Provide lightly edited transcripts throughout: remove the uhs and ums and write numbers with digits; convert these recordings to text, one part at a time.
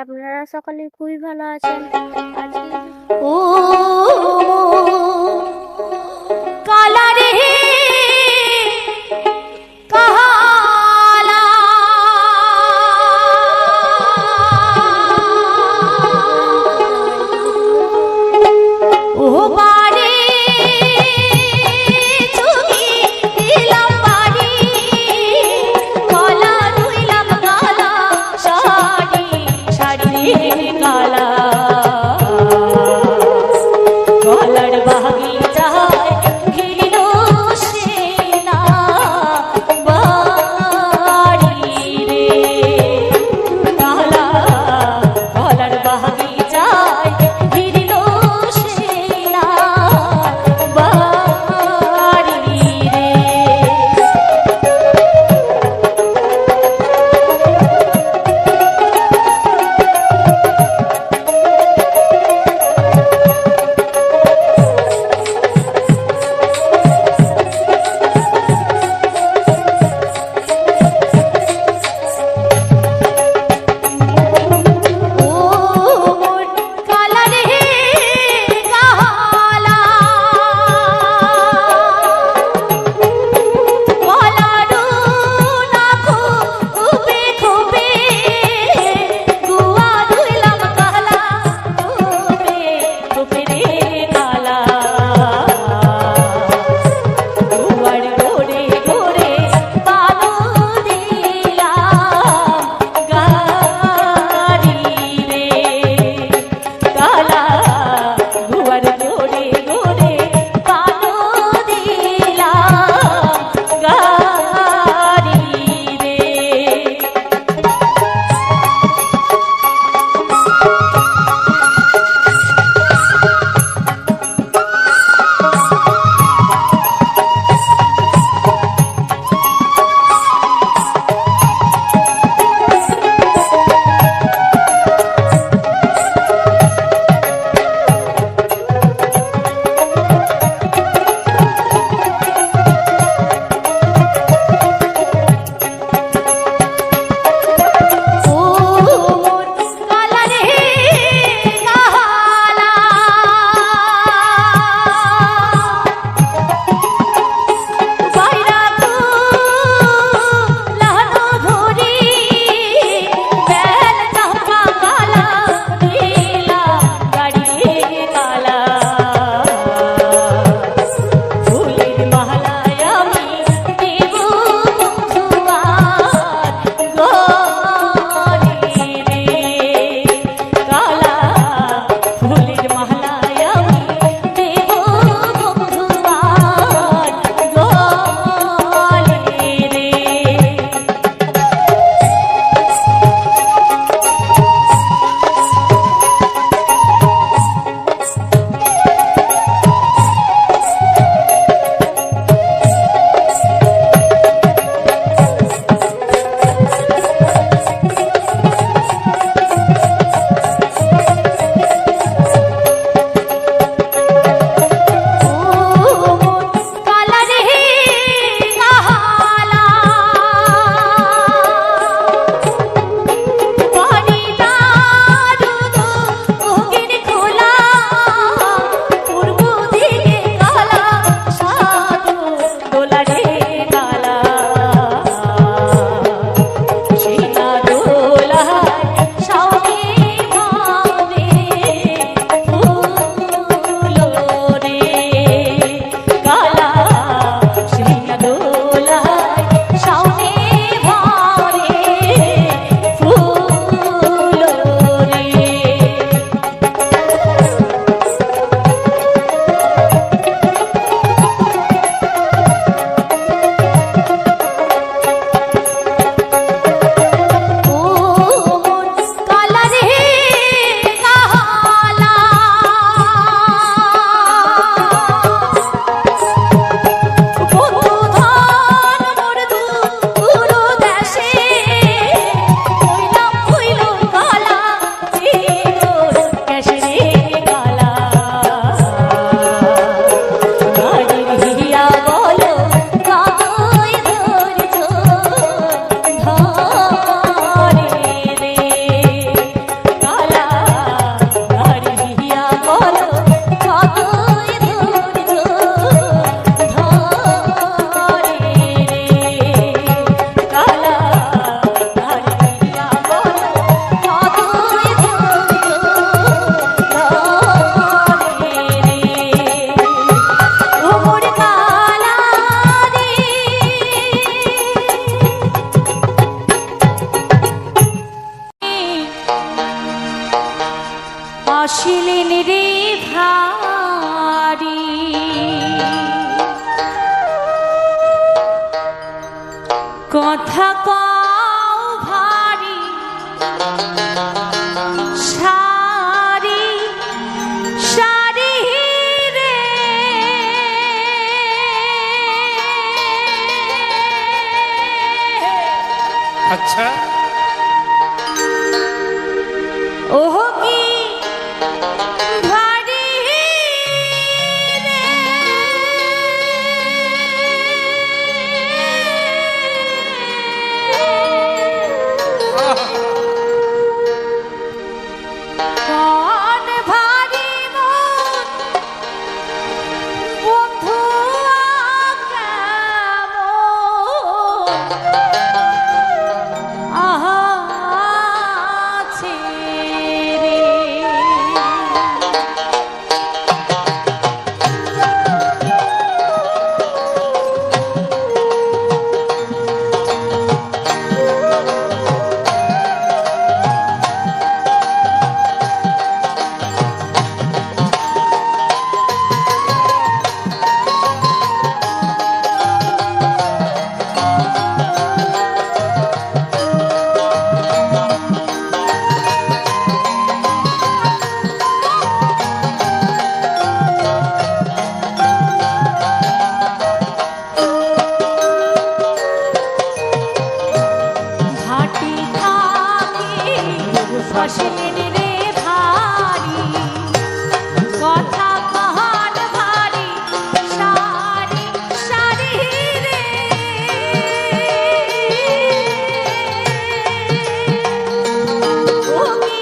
আপনারা সকলে খুবই ভালো আছেন। আজকে ও কালা রে কালা ও বারে তুমি দিলাম বাড়ি কালা রইলাম কালা শাড়ি শাড়ি কালা আসিলেন রে ভারি কথা কও ভারি সারি সারি রে আচ্ছা ওহ কি ভারি রে কোন ভারি মন বন্ধু আছে রে ভাটি থাকি ফসলের রে ভারি কথা কহন ভারি সারি সারি রে ও কি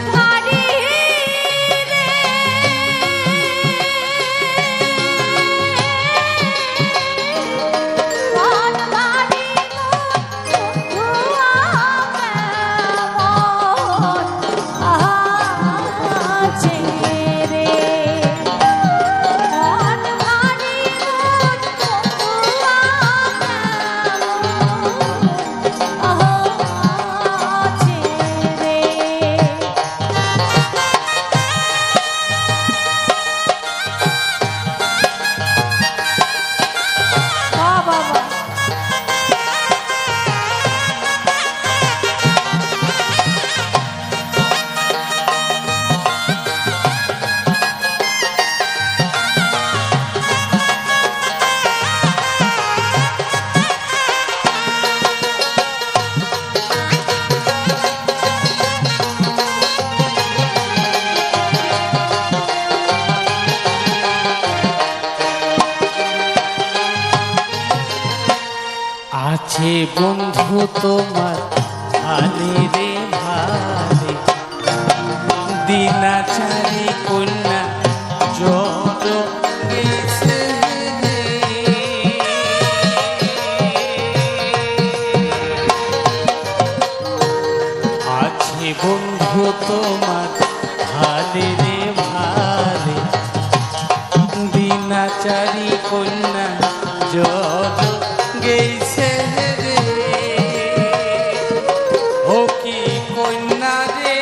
ভারি রে কোন ভারি আছে বন্ধু তোমার ভালে রে ভালে দিনাচারি কন্যা জড় গেছে রে। আছে বন্ধু তোমার ভালে রে ভালে দিনাচারি কন্যা জড় গেছে রে ও কি কন্যা রে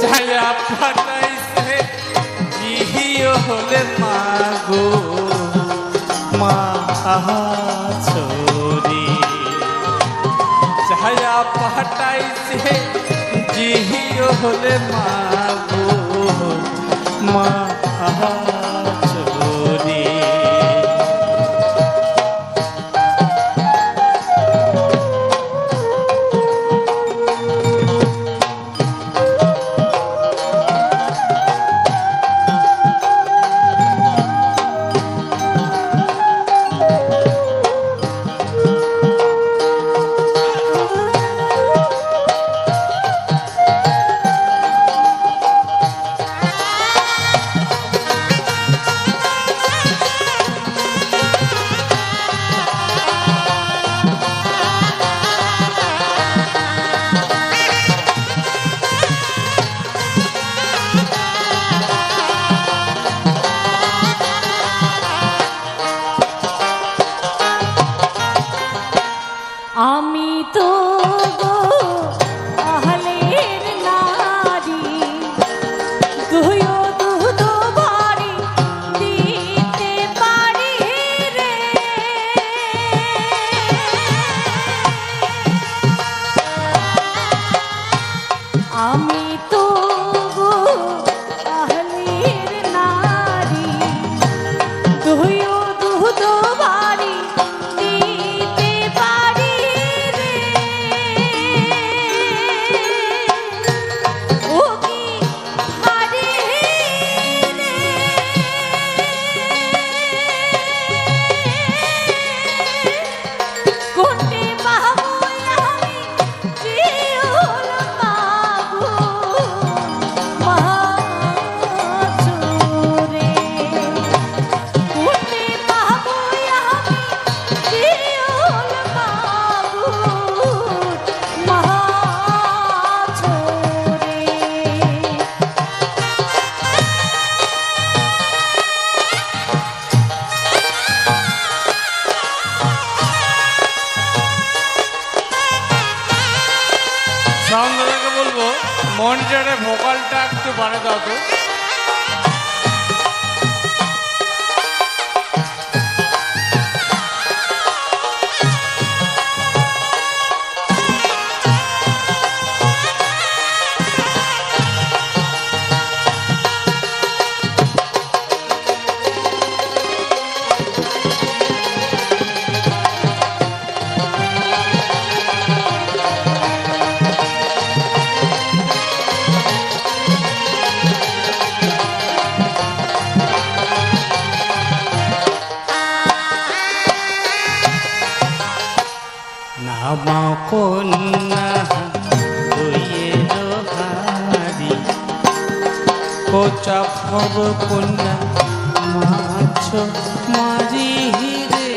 ছায়া ফাটাইছে জিহিও হলে মাগো মা ছড়ি ছায়া ফাটাইছে জিহিও হলে মাগো মা ছড়ি মনিটরে ভোকালটা একটু বাড়ে দাও তো। নামা কন্যা দইয়ের হাড়ি কোচা ভব কন্যা মাছ মারি রে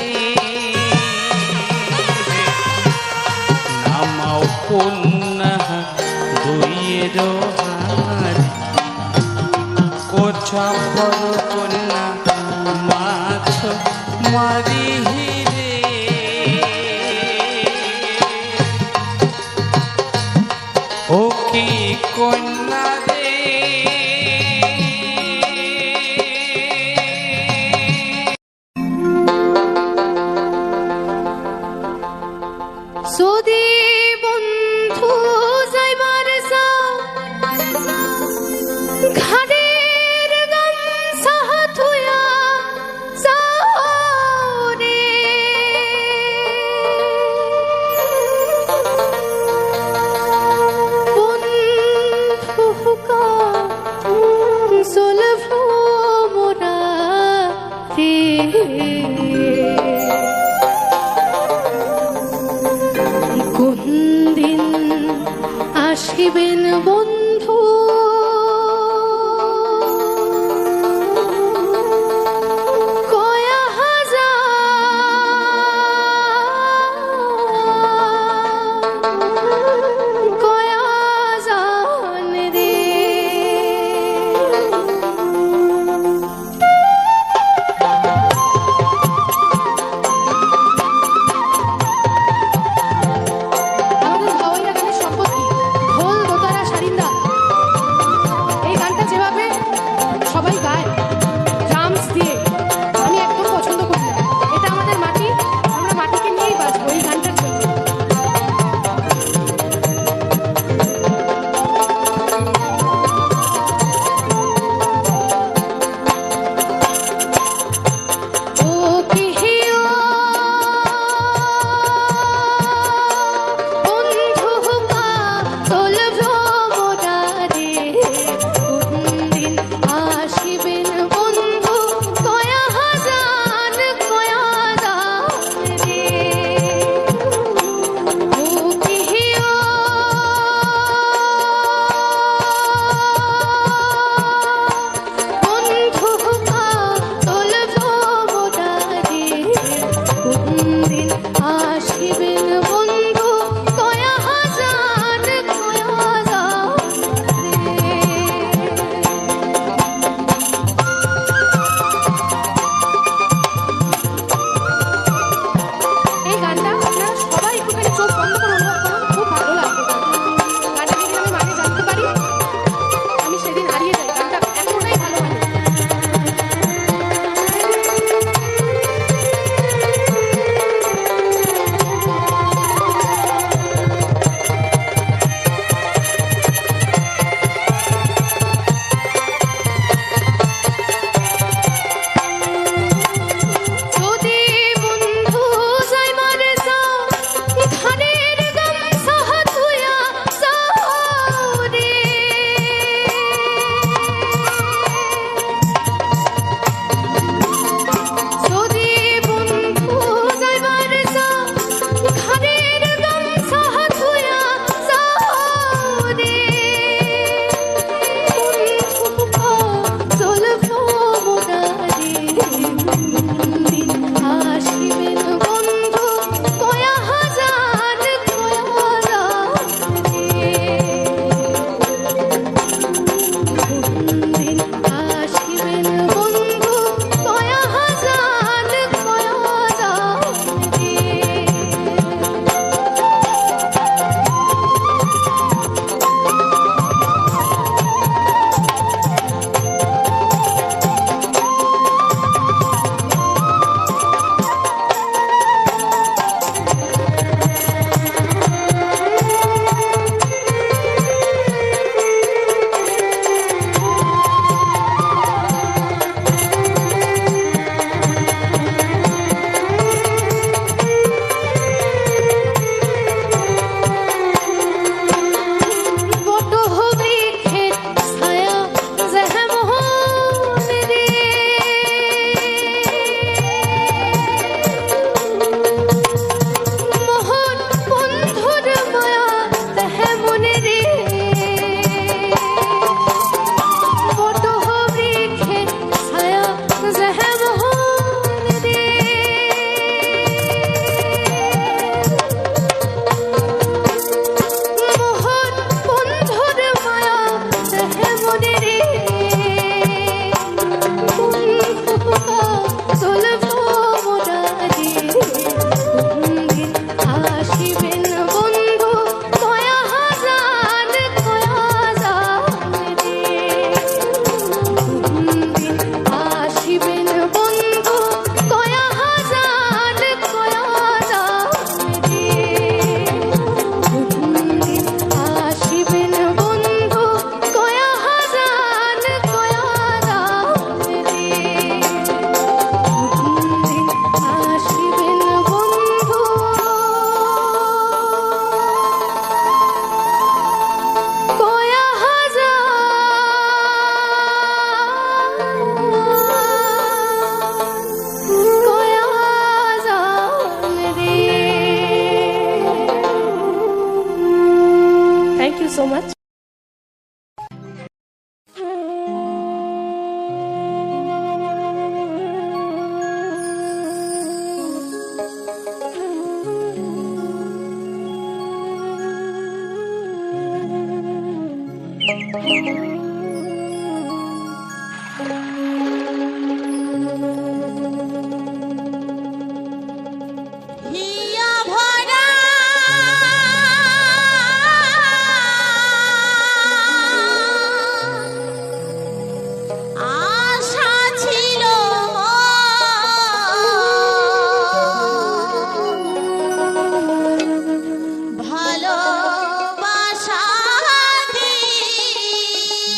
নামাও কন্যা দইয়ের হাড়ি কোচা ভব কন্যা মাছ মারি ও কি কন্যা রে যদি বন্ধু যাইবার ঘাড়ের গামছা থুয়া যাও রে কোন দিন আসিবেন বন্ধু কয়া জান রে আমাদের ভাওয়াইয়া গানের সম্পত্তি ঢোল দোতারা সারিন্দা মাচ। হিয়া ভরা আশা ছিল ভালোবাসা দিয়ে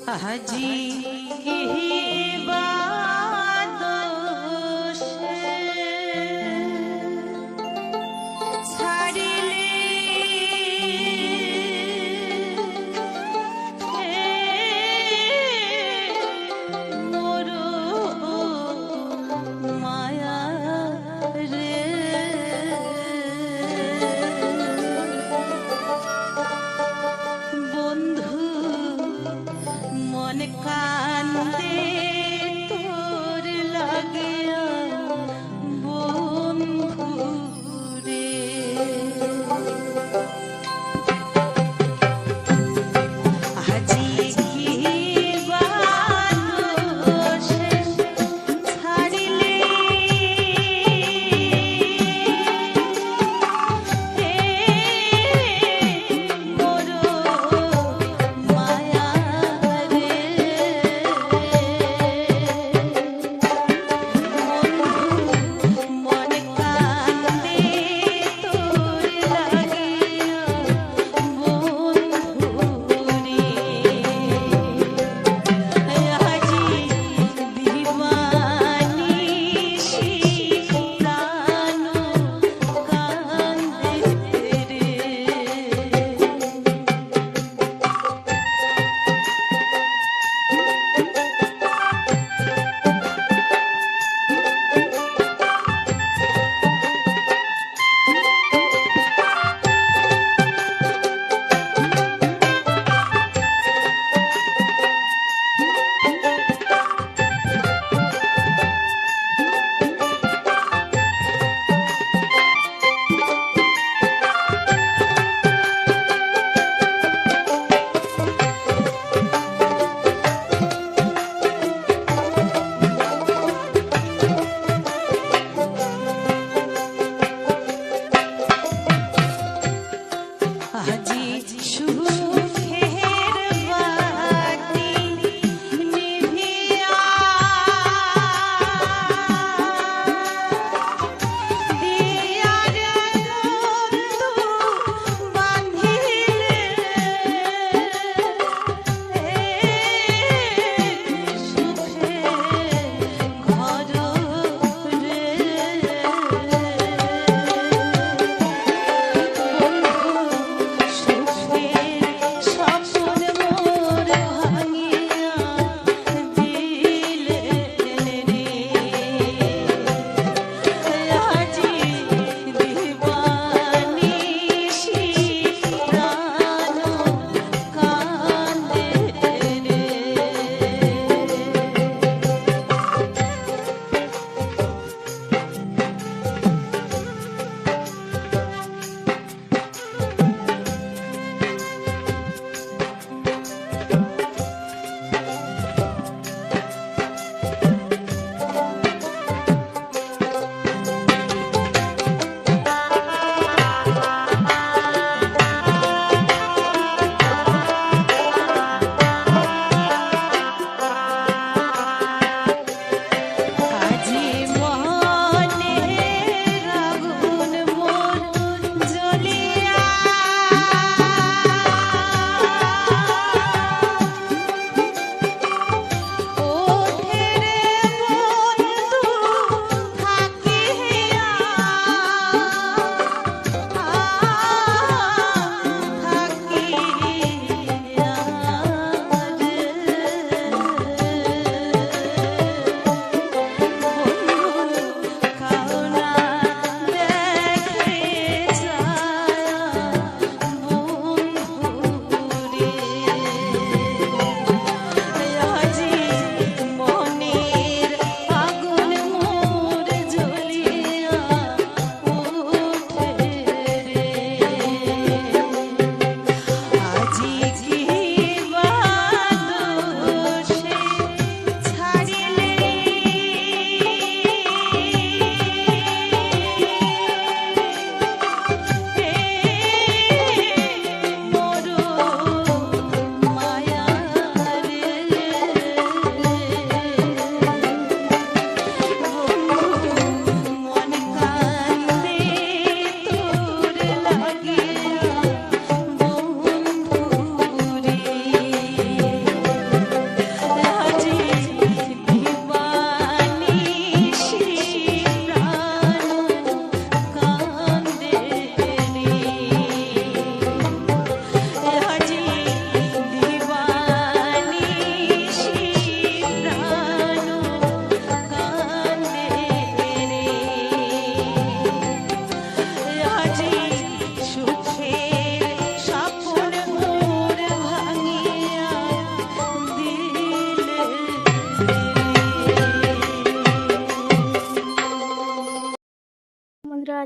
আজি বাদোষে ছাড়িলে মোর মায়া রে বন্ধু মন কান্দে তোর লাগিয়া বন্ধু রে আজি কি বাদোষে ছাড়িলে মোর মায়া রে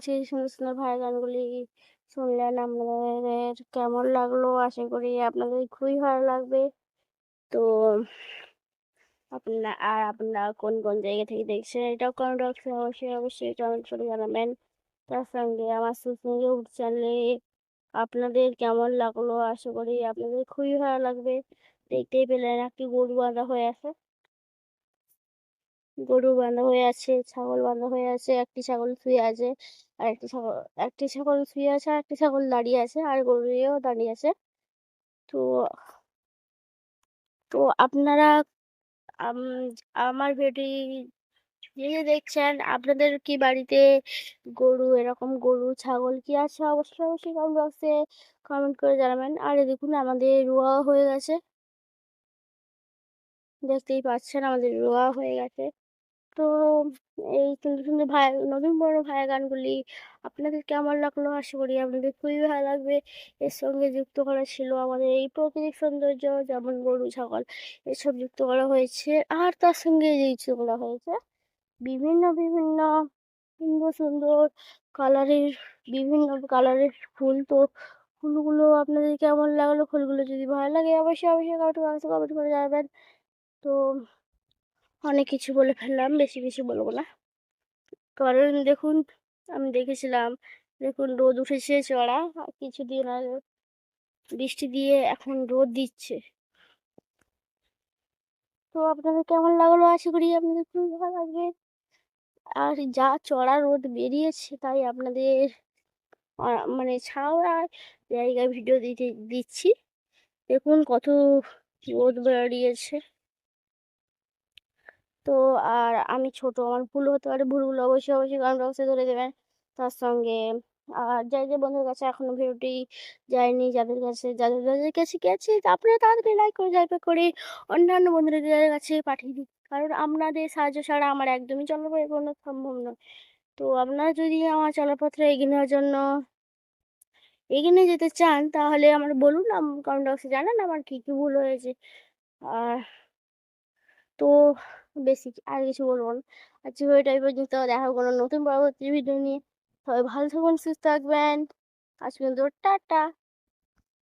আজকে এই সুন্দর সুন্দর ভাইয়ের গানগুলি শুনলেন, আপনাদের কেমন লাগলো? আশা করি আপনাদের খুবই ভালো লাগবে। তো আপনারা কোন কোন জায়গা থেকে দেখছেন এটাও কমেন্ট বক্সে অবশ্যই কমেন্ট করে জানাবেন। তার সঙ্গে আমার সুসঙ্গ ইউটিউব চ্যানেলে আপনাদের কেমন লাগলো? আশা করি আপনাদের খুবই ভালো লাগবে। দেখতেই পেলেন একটি গরু বাঁধা হয়ে আছে, ছাগল বাঁধা হয়ে আছে, একটি ছাগল শুয়ে আছে, আর একটি ছাগল শুয়ে আছে, আর একটি ছাগল দাঁড়িয়ে আছে, আর গরুও দাঁড়িয়ে আছে। তো তো আপনারা আমার ভিডিও যে যে দেখছেন, আপনাদের কি বাড়িতে এরকম গরু ছাগল কি আছে? অবশ্যই কমেন্ট বক্সে কমেন্ট করে জানাবেন। আর এই দেখুন আমাদের রোয়া হয়ে গেছে, দেখতেই পাচ্ছেন আমাদের রোয়া হয়ে গেছে। তো এই সুন্দর সুন্দর নতুন বড় ভাইয়ের গানগুলি আপনাদের কেমন লাগলো? আশা করি আপনাদের খুবই ভালো লাগবে। এর সঙ্গে যুক্ত করা ছিল আমাদের এই প্রাকৃতিক সৌন্দর্য, যেমন গরু ছাগল এসব যুক্ত করা হয়েছে। আর তার সঙ্গে যে যুক্ত করা হয়েছে বিভিন্ন বিভিন্ন সুন্দর সুন্দর কালারের বিভিন্ন কালারের ফুল। তো ফুলগুলো আপনাদের কেমন লাগলো? ফুলগুলো যদি ভালো লাগে অবশ্যই কমেন্ট করে জানাবেন। তো অনেক কিছু বলে ফেললাম, বেশি বলবো না, কারণ দেখুন আমি দেখেছিলাম, দেখুন রোদ উঠেছে চড়া, আর কিছুদিন আগে বৃষ্টি দিয়ে এখন রোদ দিচ্ছে। তো আপনাদের কেমন লাগলো? আশা করি আপনাদের খুবই ভালো লাগবে। আর যা চড়া রোদ বেরিয়েছে তাই আপনাদের মানে ছাওয়া জায়গায় ভিডিও দিচ্ছি। দেখুন কত রোদ বেরিয়েছে। তো আর আমি ছোট, আমার ভুল হতে পারে, ভুলগুলো অবশ্যই কমেন্ট বক্সে ধরে দেবেন। তার সঙ্গে আর যে বন্ধুর কাছে এখনো ভিডিওটি যায়নি, যাদের কাছে গেছে, আপনারা তাড়াতাড়ি লাইক করে করে অন্যান্য বন্ধুদের কাছে পাঠিয়ে দিন, কারণ আপনাদের সাহায্য ছাড়া আমার একদমই চলাপথ এগোনো সম্ভব নয়। তো আপনারা যদি আমার চলাপথে এগিয়ে নেওয়ার জন্য এগিয়ে নিয়ে যেতে চান, তাহলে আমার বলুন, কমেন্ট বক্সে জানান আমার কি কি ভুল হয়েছে। আর তো আর কিছু বলবো না। আজকে ভিডিওটা এই পর্যন্ত, দেখা হবে কোনো নতুন পরবর্তী ভিডিও নিয়ে। সবাই ভালো থাকবেন, সুস্থ থাকবেন। আজ পর্যন্ত টাটা।